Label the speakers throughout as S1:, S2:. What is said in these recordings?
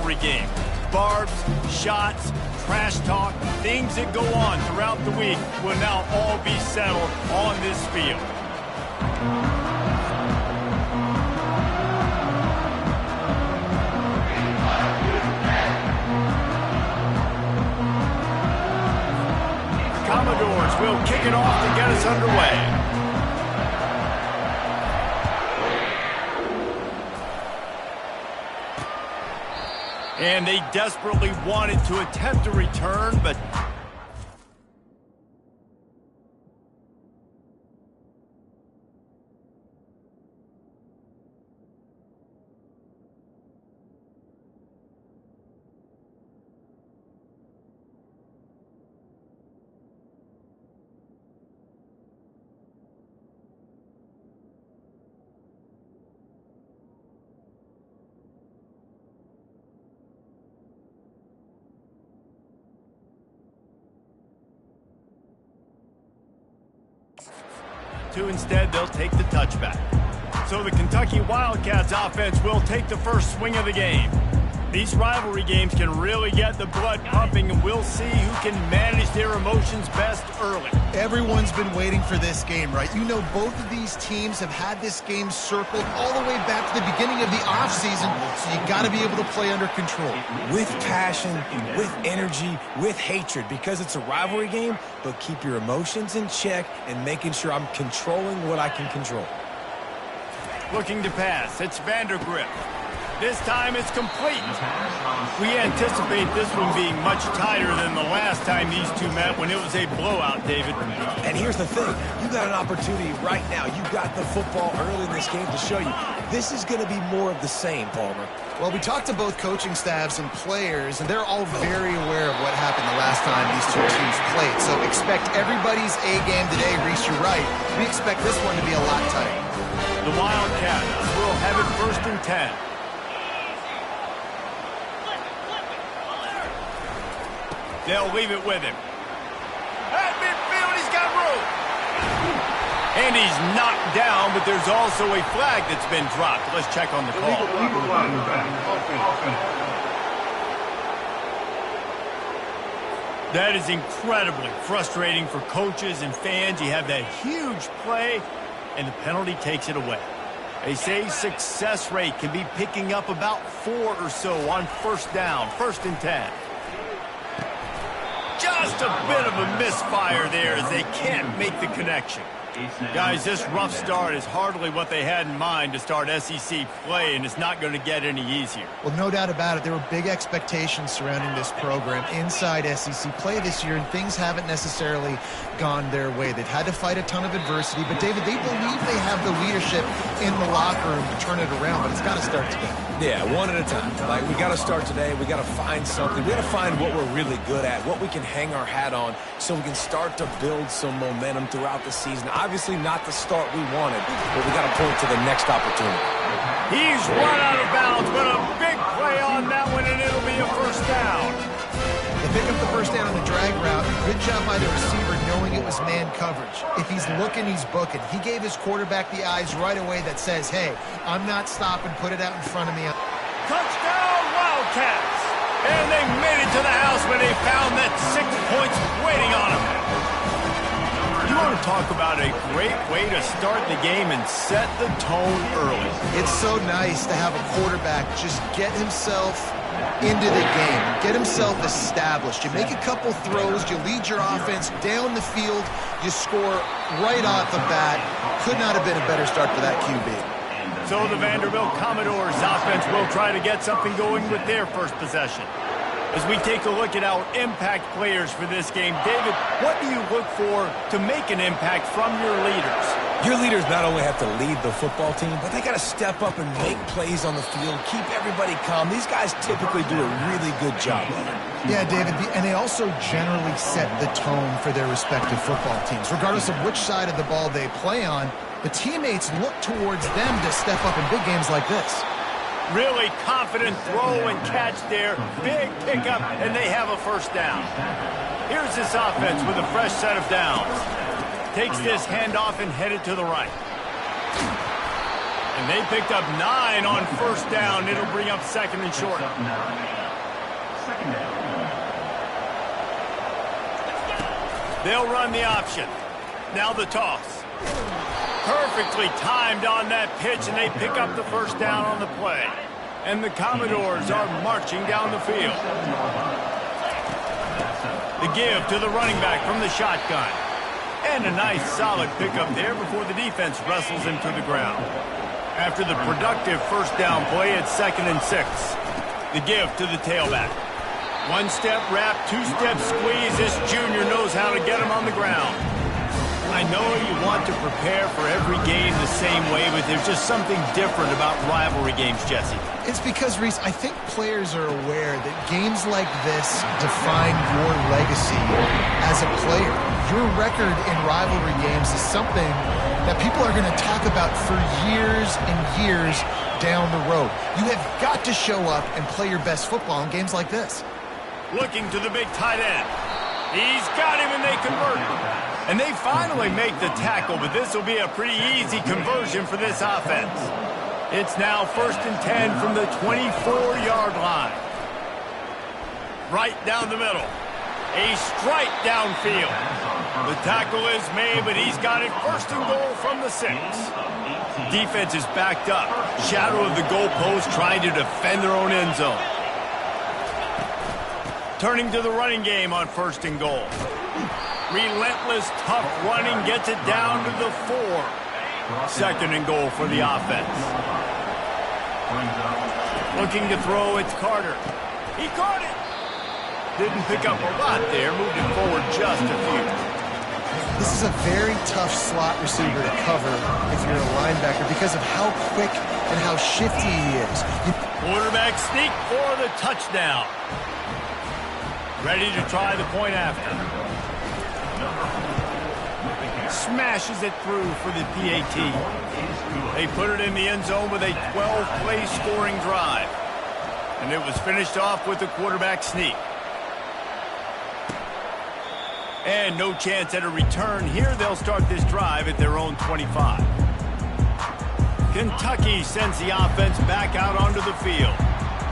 S1: rivalry game. Barbs, shots, trash talk, things that go on throughout the week will now all be settled on this field. The Commodores will kick it off to get us underway. And they desperately wanted to attempt a return, but instead they'll take the touchback. So the Kentucky Wildcats offense will take the first swing of the game. These rivalry games can really get the blood pumping, and we'll see who can manage their emotions best early.
S2: Everyone's been waiting for this game, right? You know, both of these teams have had this game circled all the way back to the beginning of the offseason, so you got to be able to play under control.
S3: With passion, with energy, with hatred, because it's a rivalry game, but keep your emotions in check and making sure I'm controlling what I can control.
S1: Looking to pass, it's Vanderbilt. This time it's complete. We anticipate this one being much tighter than the last time these two met when it was a blowout, David.
S3: And here's the thing. You got an opportunity right now. You got the football early in this game to show you. This is going to be more of the same, Palmer.
S2: Well, we talked to both coaching staffs and players, and they're all very aware of what happened the last time these two teams played. So expect everybody's A game today. Reese, you're right. We expect this one to be a lot tighter.
S1: The Wildcats will have it 1st and 10. They'll leave it with him. At midfield, he's got room. And he's knocked down, but there's also a flag that's been dropped. Let's check on the call. That is incredibly frustrating for coaches and fans. You have that huge play, and the penalty takes it away. They say success rate can be picking up about 4 or so on 1st down, 1st and 10. Just a bit of a misfire there as they can't make the connection. Guys, this rough start is hardly what they had in mind to start SEC play, and it's not going to get any easier.
S2: Well, no doubt about it. There were big expectations surrounding this program inside SEC play this year, and things haven't necessarily gone their way. They've had to fight a ton of adversity, but, David, they believe they have the leadership in the locker room to turn it around, but it's got to start today.
S3: Yeah, one at a time. Like, we got to start today. We got to find something. We got to find what we're really good at, what we can hang our hat on, so we can start to build some momentum throughout the season. Obviously not the start we wanted, but we got to point to the next opportunity.
S1: He's run out of bounds, but a big play on that one, and it'll be a 1st down.
S2: They pick up the 1st down on the drag route. Good job by the receiver knowing it was man coverage. If he's looking, he's booking. He gave his quarterback the eyes right away that says, hey, I'm not stopping, put it out in front of me.
S1: Touchdown, Wildcats! And they made it to the house when they found that 6 points waiting on them. You want to talk about a great way to start the game and set the tone early.
S2: It's so nice to have a quarterback just get himself into the game, get himself established. You make a couple throws, you lead your offense down the field, you score right off the bat. Could not have been a better start for that QB.
S1: So the Vanderbilt Commodores offense will try to get something going with their first possession. As we take a look at our impact players for this game, David, what do you look for to make an impact from your leaders?
S3: Your leaders not only have to lead the football team, but they got to step up and make plays on the field, keep everybody calm. These guys typically do a really good job of it.
S2: Yeah, David, and they also generally set the tone for their respective football teams. Regardless of which side of the ball they play on, the teammates look towards them to step up in big games like this.
S1: Really confident throw and catch there. Big pickup, and they have a 1st down. Here's this offense with a fresh set of downs. Takes this handoff and headed to the right. And they picked up 9 on first down. It'll bring up second and short. They'll run the option. Now the toss. Perfectly timed on that pitch, and they pick up the first down on the play. And the Commodores are marching down the field. The give to the running back from the shotgun. And a nice solid pickup there before the defense wrestles him to the ground. After the productive first down play, it's 2nd and 6. The give to the tailback. One-step wrap, two-step squeeze. This junior knows how to get him on the ground. I know you want to prepare for every game the same way, but there's just something different about rivalry games, Jesse.
S2: It's because, Reese, I think players are aware that games like this define your legacy as a player. Your record in rivalry games is something that people are going to talk about for years and years down the road. You have got to show up and play your best football in games like this.
S1: Looking to the big tight end. He's got him, and they convert. And they finally make the tackle, but this will be a pretty easy conversion for this offense. It's now 1st and 10 from the 24-yard line. Right down the middle. A strike downfield. The tackle is made, but he's got it 1st and goal from the 6. Defense is backed up. Shadow of the goalpost trying to defend their own end zone. Turning to the running game on 1st and goal. Relentless, tough running gets it down to the 4. 2nd and goal for the offense. Looking to throw, it's Carter. He caught it. Didn't pick up a lot there, moved it forward just a few.
S2: This is a very tough slot receiver to cover if you're a linebacker because of how quick and how shifty he is.
S1: Quarterback sneak for the touchdown. Ready to try the point after. Smashes it through for the PAT. They put it in the end zone with a 12-play scoring drive. And it was finished off with a quarterback sneak. And no chance at a return here. They'll start this drive at their own 25. Kentucky sends the offense back out onto the field.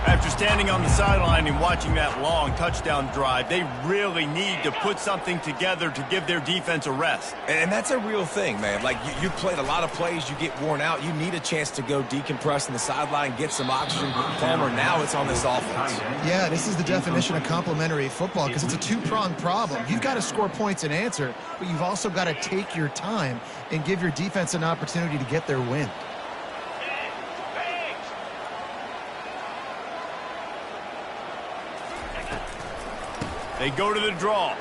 S1: After standing on the sideline and watching that long touchdown drive, they really need to put something together to give their defense a rest.
S3: And that's a real thing, man. Like, you played a lot of plays, you get worn out. You need a chance to go decompress in the sideline, get some oxygen. Palmer, now it's on this offense.
S2: Yeah, this is the definition of complementary football because it's a two-pronged problem. You've got to score points and answer, but you've also got to take your time and give your defense an opportunity to get their win.
S1: They go to the draw.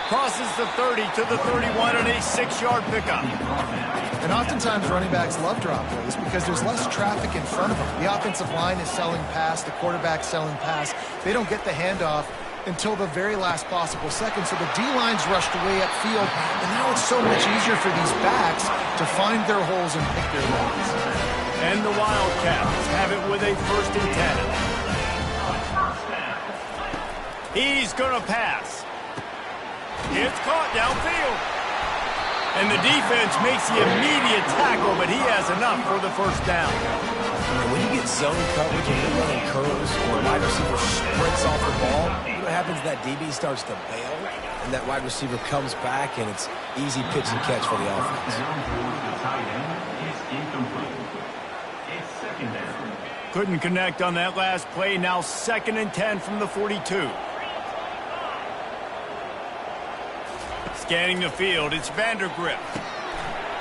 S1: Crosses the 30 to the 31 and a 6-yard pickup.
S2: And oftentimes running backs love drop plays because there's less traffic in front of them. The offensive line is selling pass, the quarterback's selling pass. They don't get the handoff until the very last possible second. So the D-line's rushed way upfield, and now it's so much easier for these backs to find their holes and pick their lanes.
S1: And the Wildcats have it with a 1st and 10. He's going to pass. It's caught downfield. And the defense makes the immediate tackle, but he has enough for the 1st down.
S3: And when you get zone coverage and you're running curls or a wide receiver sprints off the ball, you know what happens? That DB starts to bail, and that wide receiver comes back, and it's easy pitch and catch for the offense.
S1: Couldn't connect on that last play. Now 2nd and 10 from the 42. Scanning the field, it's Vanderbilt.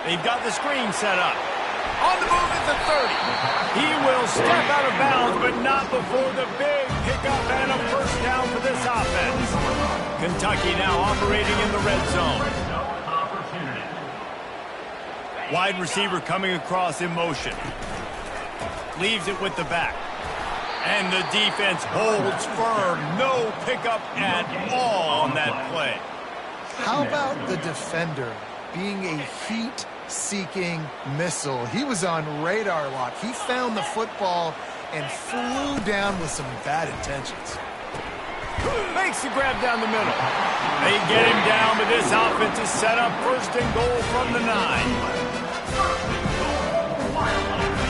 S1: They've got the screen set up. On the move at the 30. He will step out of bounds, but not before the big pickup and a 1st down for this offense. Kentucky now operating in the red zone. Wide receiver coming across in motion. Leaves it with the back. And the defense holds firm. No pickup at all on that play.
S2: How about the defender being a heat-seeking missile? He was on radar lock. He found the football and flew down with some bad intentions.
S1: Makes the grab down the middle. They get him down, but this offense is set up 1st and goal from the 9.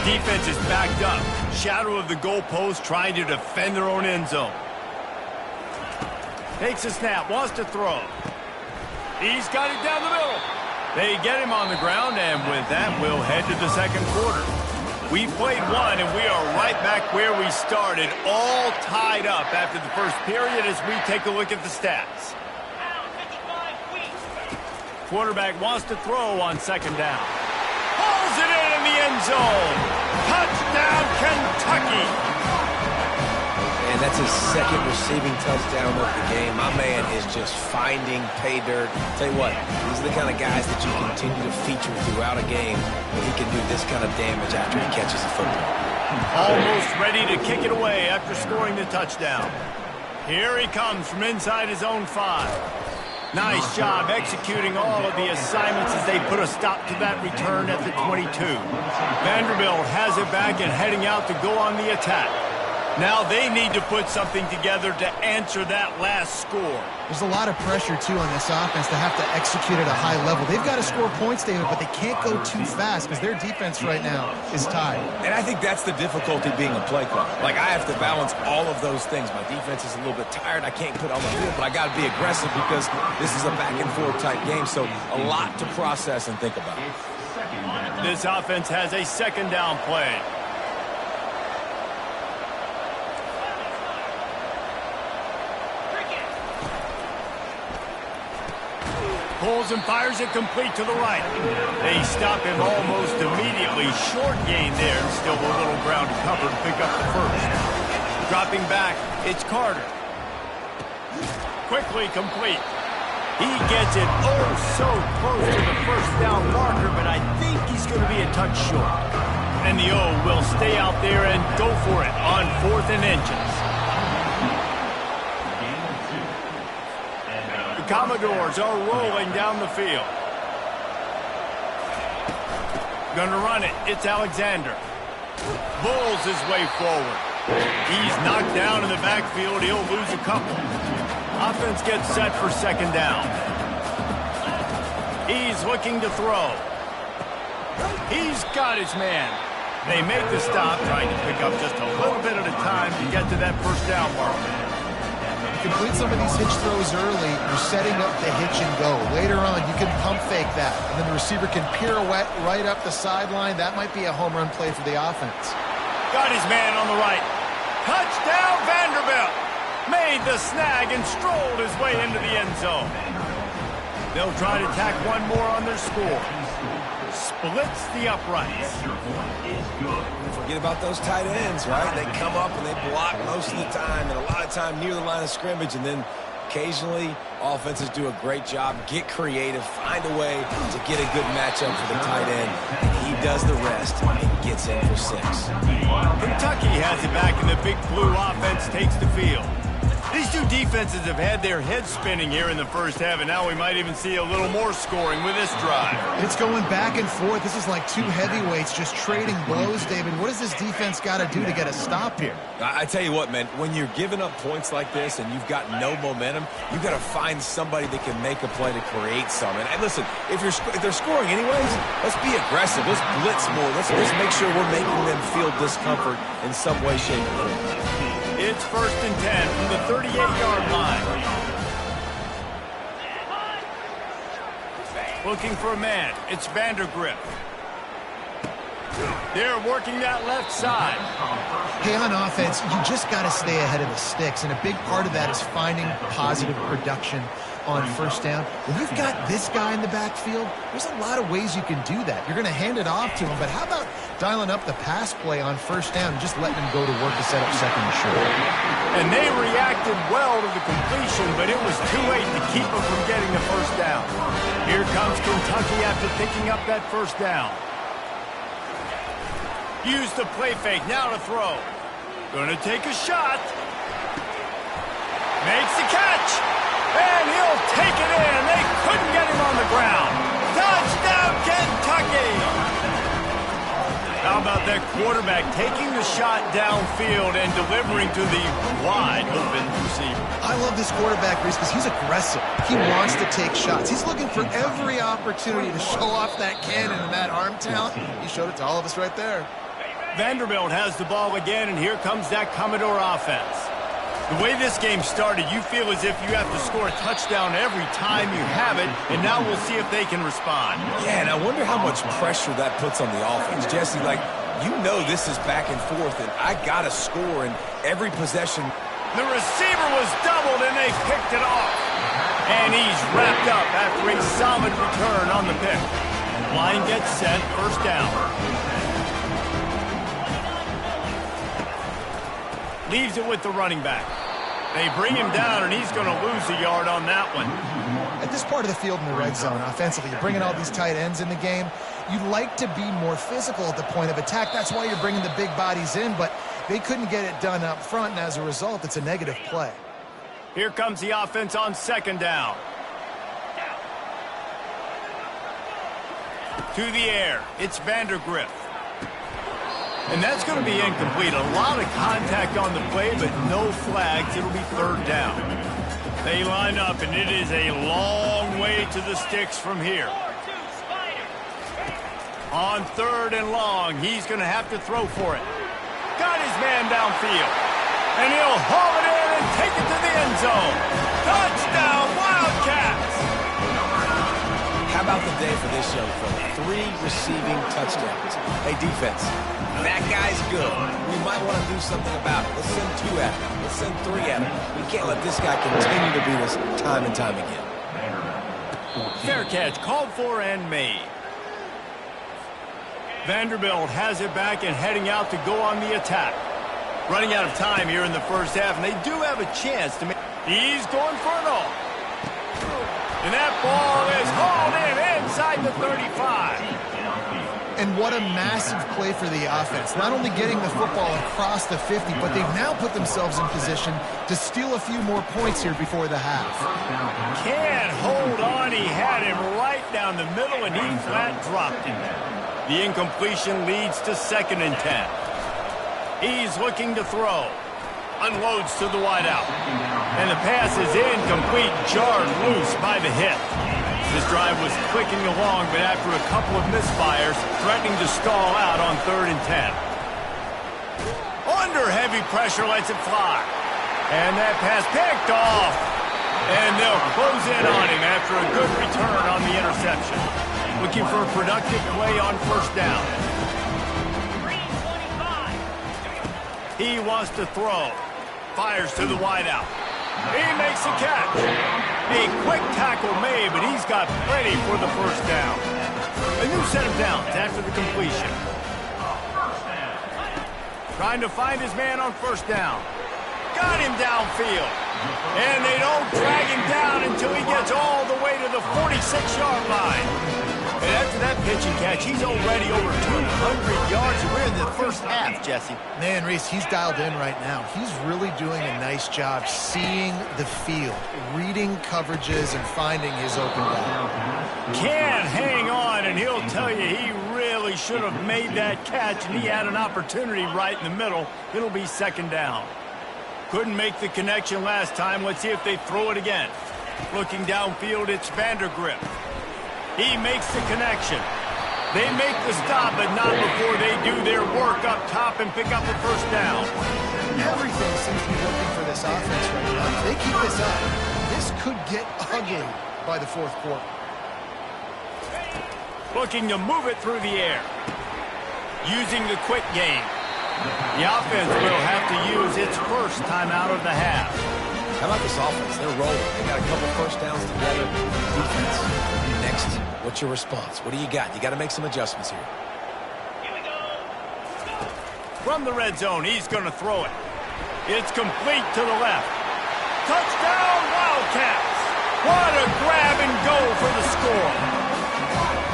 S1: Defense is backed up. Shadow of the goalpost trying to defend their own end zone. Takes a snap, wants to throw. He's got it down the middle. They get him on the ground, and with that, we'll head to the second quarter. We played one, and we are right back where we started, all tied up after the first period as we take a look at the stats. Quarterback wants to throw on second down. Pulls it in the end zone. Touchdown, Kentucky.
S3: And that's his second receiving touchdown of the game. My man is just finding pay dirt. Tell you what, these are the kind of guys that you continue to feature throughout a game when he can do this kind of damage after he catches the football.
S1: Almost ready to kick it away after scoring the touchdown. Here he comes from inside his own 5. Nice job executing all of the assignments as they put a stop to that return at the 22. Vanderbilt has it back and heading out to go on the attack. Now they need to put something together to answer that last score.
S2: There's a lot of pressure, too, on this offense to have to execute at a high level. They've got to score points, David, but they can't go too fast because their defense right now is tied. And
S3: I think that's the difficulty being a play caller. Like, I have to balance all of those things. My defense is a little bit tired. I can't put on the field, but I got to be aggressive because this is a back-and-forth type game, so a lot to process and think about.
S1: This offense has a second down play. Pulls and fires it complete to the right. They stop him almost immediately. Short gain there, and still a little ground to cover to pick up the first. Dropping back, it's Carter. Quickly complete. He gets it oh so close to the first down marker, but I think he's going to be a touch short. And the O will stay out there and go for it on 4th and inches. The Commodores are rolling down the field. Gonna run it. It's Alexander. Bulls his way forward. He's knocked down in the backfield. He'll lose a couple. Offense gets set for second down. He's looking to throw. He's got his man. They make the stop, trying to pick up just a little bit at a time to get to that first down marker.
S2: Complete some of these hitch throws early, you're setting up the hitch and go. Later on, you can pump fake that, and then the receiver can pirouette right up the sideline. That might be a home run play for the offense.
S1: Got his man on the right. Touchdown, Vanderbilt. Made the snag and strolled his way into the end zone. They'll try to tack one more on their score. Splits the uprights.
S3: Forget about those tight ends, right? They come up and they block most of the time, and a lot of time near the line of scrimmage, and then occasionally offenses do a great job, get creative, find a way to get a good matchup for the tight end, and he does the rest and gets in for 6.
S1: Kentucky has it back, and the big blue offense takes the field. These two defenses have had their heads spinning here in the first half, and now we might even see a little more scoring with this drive.
S2: It's going back and forth. This is like two heavyweights just trading blows, David. What does this defense got to do to get a stop here?
S3: I tell you what, man, when you're giving up points like this and you've got no momentum, you've got to find somebody that can make a play to create some. And listen, if they're scoring anyways, let's be aggressive. Let's blitz more. Let's make sure we're making them feel discomfort in some way, shape, or form.
S1: It's 1st and 10 from the 38-yard line. Looking for a man. It's Vandergrift. They're working that left side.
S2: Hey, on offense, you just got to stay ahead of the sticks, and a big part of that is finding positive production on first down. When you've got this guy in the backfield, there's a lot of ways you can do that. You're going to hand it off to him, but how about dialing up the pass play on first down and just letting him go to work to set up second and short?
S1: And they reacted well to the completion, but it was too late to keep him from getting the first down. Here comes Kentucky after picking up that first down. Use the play fake, now to throw. Gonna take a shot. Makes the catch. And he'll take it in. They couldn't get him on the ground. Touchdown, Kentucky! How about that quarterback taking the shot downfield and delivering to the wide open receiver?
S2: I love this quarterback, Reese, because he's aggressive. He wants to take shots. He's looking for every opportunity to show off that cannon and that arm talent. He showed it to all of us right there.
S1: Vanderbilt has the ball again, and here comes that Commodore offense. The way this game started, you feel as if you have to score a touchdown every time you have it, and now we'll see if they can respond.
S3: Yeah, and I wonder how much pressure that puts on the offense. Jesse, like, you know this is back and forth, and I got to score in every possession.
S1: The receiver was doubled, and they picked it off. And he's wrapped up after a solid return on the pick. Line gets set, first down. Leaves it with the running back. They bring him down, and he's going to lose a yard on that one.
S2: At this part of the field in the red zone, offensively, you're bringing all these tight ends in the game. You'd like to be more physical at the point of attack. That's why you're bringing the big bodies in, but they couldn't get it done up front, and as a result, it's a negative play.
S1: Here comes the offense on second down. To the air, it's Vandergrift. And that's going to be incomplete. A lot of contact on the play, but no flags. It'll be third down. They line up, and it is a long way to the sticks from here. On third and long, he's going to have to throw for it. Got his man downfield. And he'll haul it in and take it to the end zone. Touchdown, Wildcats!
S3: How about the day for this young fella? 3 receiving touchdowns. Hey, defense, that guy's good. We might want to do something about it. Let's send 2 at him. Let's send 3 at him. We can't let this guy continue to beat us time and time again.
S1: Fair catch, called for and made. Vanderbilt has it back and heading out to go on the attack. Running out of time here in the first half, and they do have a chance to make... He's going for it all. And that ball is hauled in inside the 35.
S2: And what a massive play for the offense. Not only getting the football across the 50, but they've now put themselves in position to steal a few more points here before the half.
S1: Can't hold on. He had him right down the middle, and he flat dropped him. The incompletion leads to 2nd and 10. He's looking to throw. Unloads to the wideout. And the pass is incomplete, jarred loose by the hip. This drive was clicking along, but after a couple of misfires, threatening to stall out on 3rd and 10. Under heavy pressure, lets it fly. And that pass picked off. And they'll close in on him after a good return on the interception. Looking for a productive play on first down. He wants to throw. Fires to the wideout. He makes a catch. A quick tackle made, but he's got plenty for the first down. A new set of downs after the completion. Trying to find his man on first down. Got him downfield. And they don't drag him down until he gets all the way to the 46-yard line. And after that pitch and catch, he's already over 200 yards. We're in the first half, Jesse.
S2: Man, Reese, he's dialed in right now. He's really doing a nice job seeing the field, reading coverages, and finding his open guy.
S1: Can't hang on, and he'll tell you he really should have made that catch, and he had an opportunity right in the middle. It'll be 2nd down. Couldn't make the connection last time. Let's see if they throw it again. Looking downfield, it's Vandergrift. He makes the connection. They make the stop, but not before they do their work up top and pick up the first down.
S2: Everything seems to be working for this offense right now. If they keep this up, this could get ugly by the 4th quarter.
S1: Looking to move it through the air. Using the quick game. The offense will have to use its first timeout of the half.
S3: How about this offense? They're rolling. They got a couple first downs together. Defense. Next, what's your response? What do you got? You got to make some adjustments here.
S1: From the red zone, he's going to throw it. It's complete to the left. Touchdown, Wildcats! What a grab and go for the score.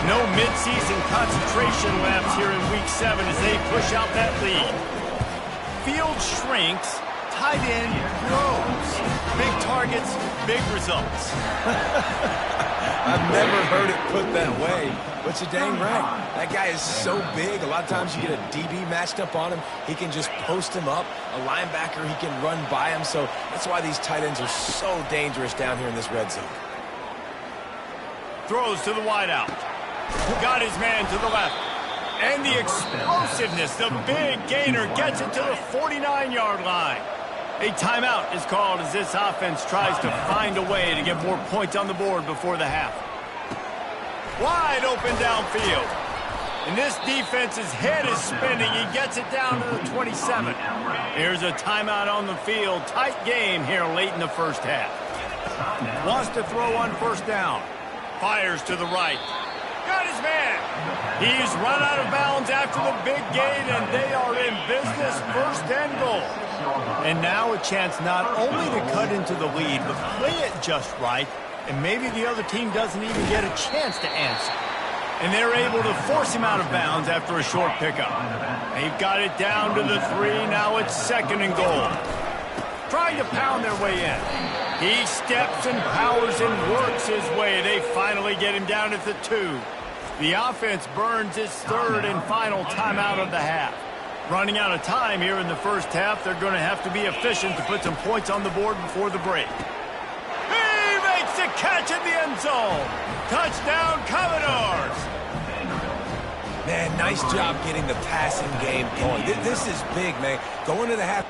S1: No midseason concentration laps here in Week 7 as they push out that lead. Field shrinks, tight end grows. Big targets, big results.
S3: I've never heard it put that way, but you're dang right. That guy is so big. A lot of times you get a DB matched up on him. He can just post him up. A linebacker, he can run by him. So that's why these tight ends are so dangerous down here in this red zone.
S1: Throws to the wideout. Got his man to the left. And the explosiveness, the big gainer gets it to the 49-yard line. A timeout is called as this offense tries to find a way to get more points on the board before the half. Wide open downfield. And this defense's head is spinning. He gets it down to the 27. Here's a timeout on the field. Tight game here late in the first half. Wants to throw on first down. Fires to the right. Got his man. He's run out of bounds after the big gain, and they are in business, first and goal. And now a chance not only to cut into the lead, but play it just right, and maybe the other team doesn't even get a chance to answer. And they're able to force him out of bounds after a short pickup. They've got it down to the 3. Now it's second and goal. Trying to pound their way in. He steps and powers and works his way. They finally get him down at the 2. The offense burns its third and final timeout of the half. Running out of time here in the first half, they're going to have to be efficient to put some points on the board before the break. He makes the catch in the end zone. Touchdown, Commodores.
S3: Man, nice job getting the passing game going. This is big, man. Going to the half.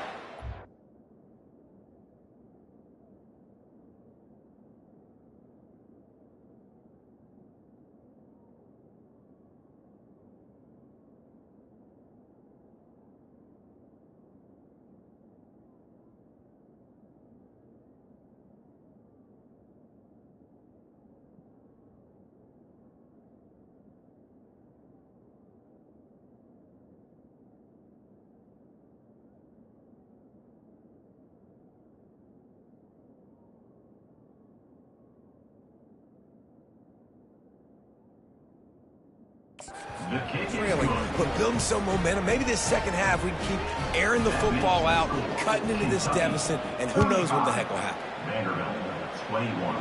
S3: Trailing, but building some momentum. Maybe this second half we can keep airing the football out, cutting into this deficit, and who knows what the heck will happen.
S4: Vanderbilt, 21.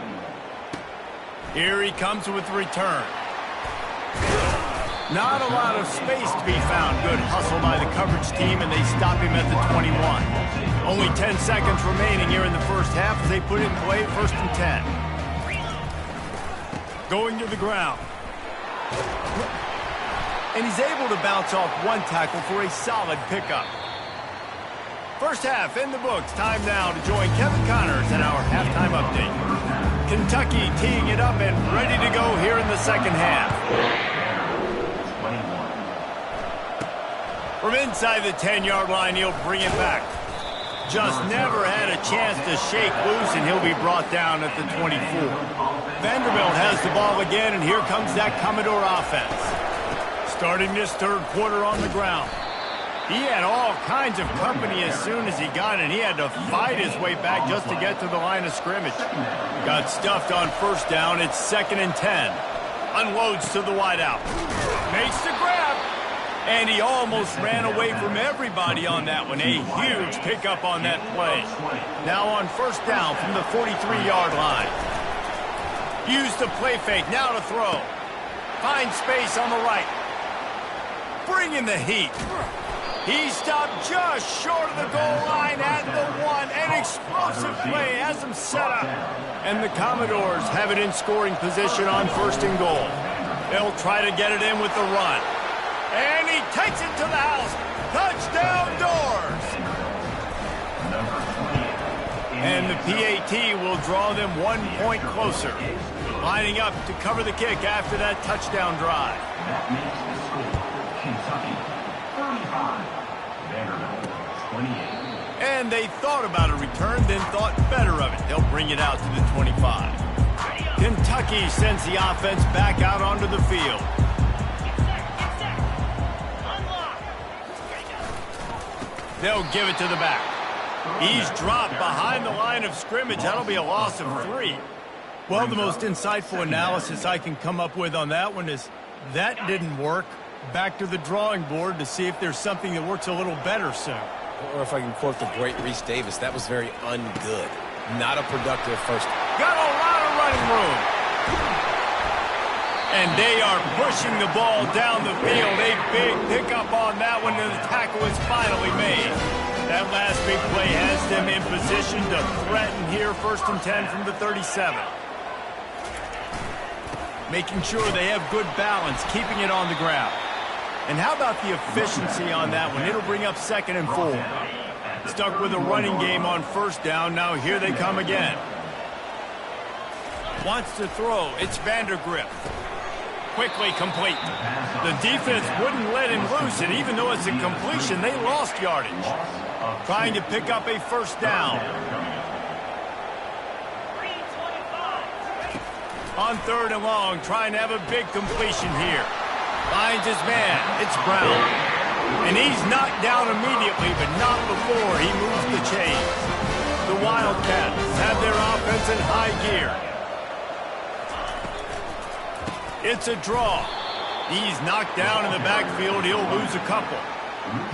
S1: Here he comes with the return. Not a lot of space to be found. Good hustle by the coverage team, and they stop him at the 21. Only 10 seconds remaining here in the first half as they put it in play, first and 10. Going to the ground. And he's able to bounce off one tackle for a solid pickup. First half in the books. Time now to join Kevin Connors in our halftime update. Kentucky teeing it up and ready to go here in the second half. From inside the 10-yard line, he'll bring it back. Just never had a chance to shake loose, and he'll be brought down at the 24. Vanderbilt has the ball again, and here comes that Commodore offense. Starting this third quarter on the ground. He had all kinds of company as soon as he got it. He had to fight his way back just to get to the line of scrimmage. Got stuffed on first down. It's second and 10. Unloads to the wideout. Makes the grab. And he almost ran away from everybody on that one. A huge pickup on that play. Now on first down from the 43-yard line. Use the play fake. Now to throw. Finds space on the right. Bringing the heat. He stopped just short of the goal line at the 1. An explosive play has him set up. And the Commodores have it in scoring position on first and goal. They'll try to get it in with the run. And he takes it to the house. Touchdown, Doors. And the PAT will draw them 1 point closer. Lining up to cover the kick after that touchdown drive.
S4: That makes the score. Kentucky, 35. Vanderbilt, 28.
S1: And they thought about a return, then thought better of it. They'll bring it out to the 25. Kentucky sends the offense back out onto the field. They'll give it to the back. He's dropped behind the line of scrimmage. That'll be a loss of 3. Well, the most insightful analysis I can come up with on that one is that didn't work. Back to the drawing board to see if there's something that works a little better soon.
S3: Or if I can quote the great Reese Davis, that was very ungood. Not a productive first.
S1: Got a lot of running room. And they are pushing the ball down the field. A big pickup on that one, and the tackle is finally made. That last big play has them in position to threaten here, first and 10 from the 37. Making sure they have good balance, keeping it on the ground. And how about the efficiency on that one? It'll bring up 2nd and 4. Stuck with a running game on 1st down. Now here they come again. Wants to throw. It's Vanderbilt. Quickly complete. The defense wouldn't let him loose, and even though it's a completion, they lost yardage. Trying to pick up a 1st down. On 3rd and long, trying to have a big completion here. Finds his man. It's Brown. And he's knocked down immediately, but not before he moves the chains. The Wildcats have their offense in high gear. It's a draw. He's knocked down in the backfield. He'll lose a couple.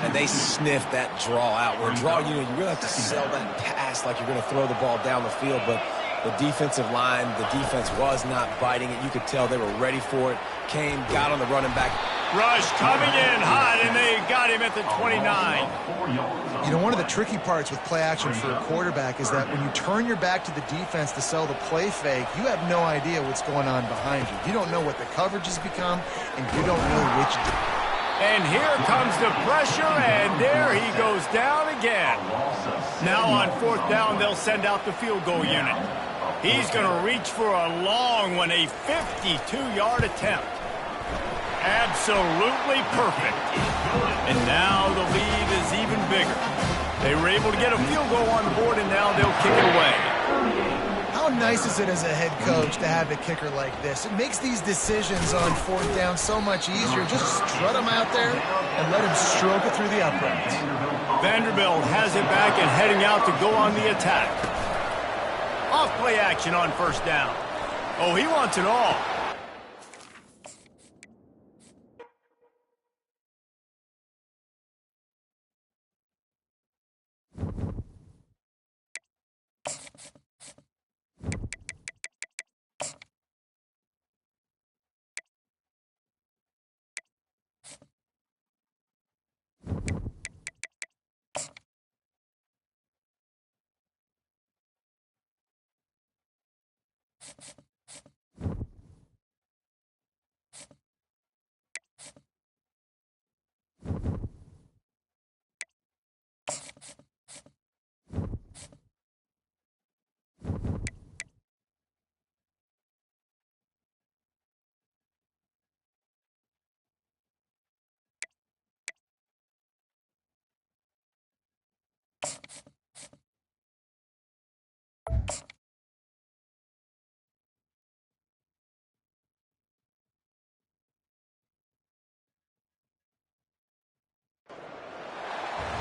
S3: And they sniffed that draw out. Where a draw, you really have to sell that pass like you're going to throw the ball down the field, but the defensive line, the defense was not biting it. You could tell they were ready for it. Came, got on the running back.
S1: Rush coming in hot, and they got him at the 29.
S2: You know, one of the tricky parts with play action for a quarterback is that when you turn your back to the defense to sell the play fake, you have no idea what's going on behind you. You don't know what the coverage has become, and you don't know which.
S1: And here comes the pressure, and there he goes down again. Now on 4th down, they'll send out the field goal unit. He's going to reach for a long one, a 52-yard attempt. Absolutely perfect. And now the lead is even bigger. They were able to get a field goal on the board, and now they'll kick it away.
S2: How nice is it as a head coach to have a kicker like this? It makes these decisions on 4th down so much easier. Just strut him out there and let him stroke it through the uprights.
S1: Vanderbilt has it back and heading out to go on the attack. Off play action on 1st down. Oh, he wants it all.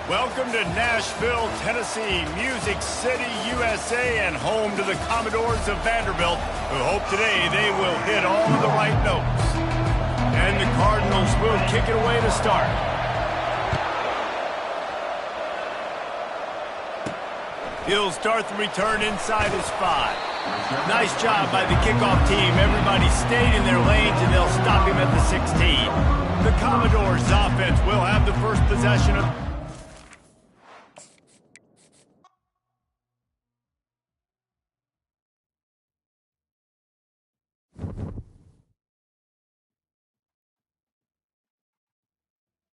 S1: Welcome to Nashville, Tennessee, Music City, USA, and home to the Commodores of Vanderbilt, who hope today they will hit all of the right notes. And the Cardinals will kick it away to start. He'll start the return inside his 5. Nice job by the kickoff team. Everybody stayed in their lanes, and they'll stop him at the 16. The Commodores offense will have the first possession of